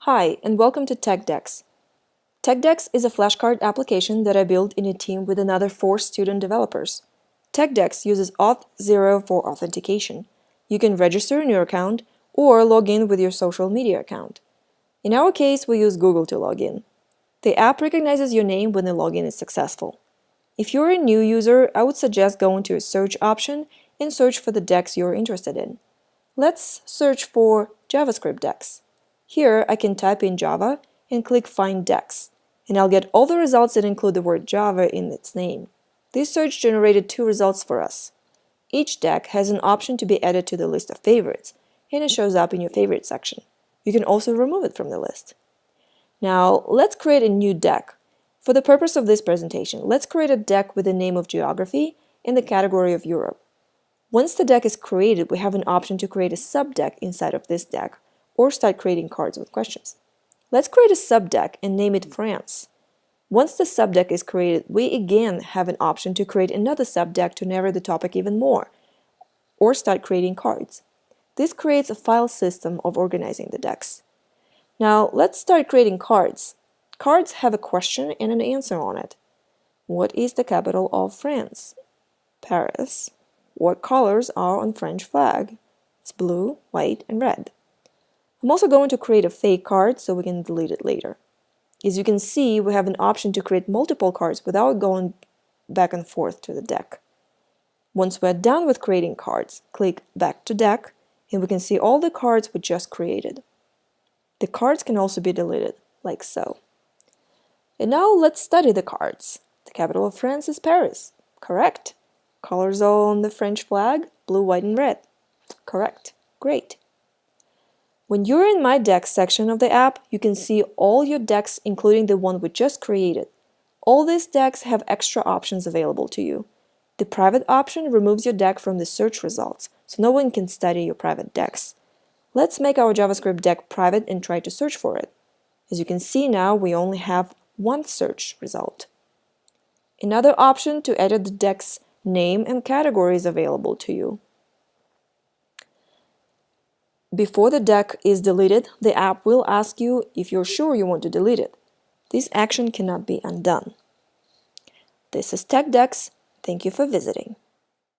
Hi, and welcome to TechDecks. TechDecks is a flashcard application that I built in a team with another 4 student developers. TechDecks uses Auth0 for authentication. You can register in your account or log in with your social media account. In our case, we use Google to log in. The app recognizes your name when the login is successful. If you're a new user, I would suggest going to a search option and search for the decks you're interested in. Let's search for JavaScript decks. Here, I can type in Java and click Find Decks, and I'll get all the results that include the word Java in its name. This search generated 2 results for us. Each deck has an option to be added to the list of favorites, and it shows up in your favorite section. You can also remove it from the list. Now, let's create a new deck. For the purpose of this presentation, let's create a deck with the name of geography and the category of Europe. Once the deck is created, we have an option to create a subdeck inside of this deck, or start creating cards with questions. Let's create a subdeck and name it France. Once the subdeck is created, we again have an option to create another subdeck to narrow the topic even more, or start creating cards. This creates a file system of organizing the decks. Now let's start creating cards. Cards have a question and an answer on it. What is the capital of France? Paris. What colors are on French flag? It's blue, white, and red. I'm also going to create a fake card so we can delete it later. As you can see, we have an option to create multiple cards without going back and forth to the deck. Once we're done with creating cards, click Back to Deck, and we can see all the cards we just created. The cards can also be deleted, like so. And now let's study the cards. The capital of France is Paris. Correct. Colors on the French flag, blue, white, and red. Correct. Great. When you're in My Decks section of the app, you can see all your decks, including the one we just created. All these decks have extra options available to you. The private option removes your deck from the search results, so no one can study your private decks. Let's make our JavaScript deck private and try to search for it. As you can see now, we only have one search result. Another option to edit the deck's name and category is available to you. Before the deck is deleted, the app will ask you if you're sure you want to delete it. This action cannot be undone. This is TechDecks. Thank you for visiting.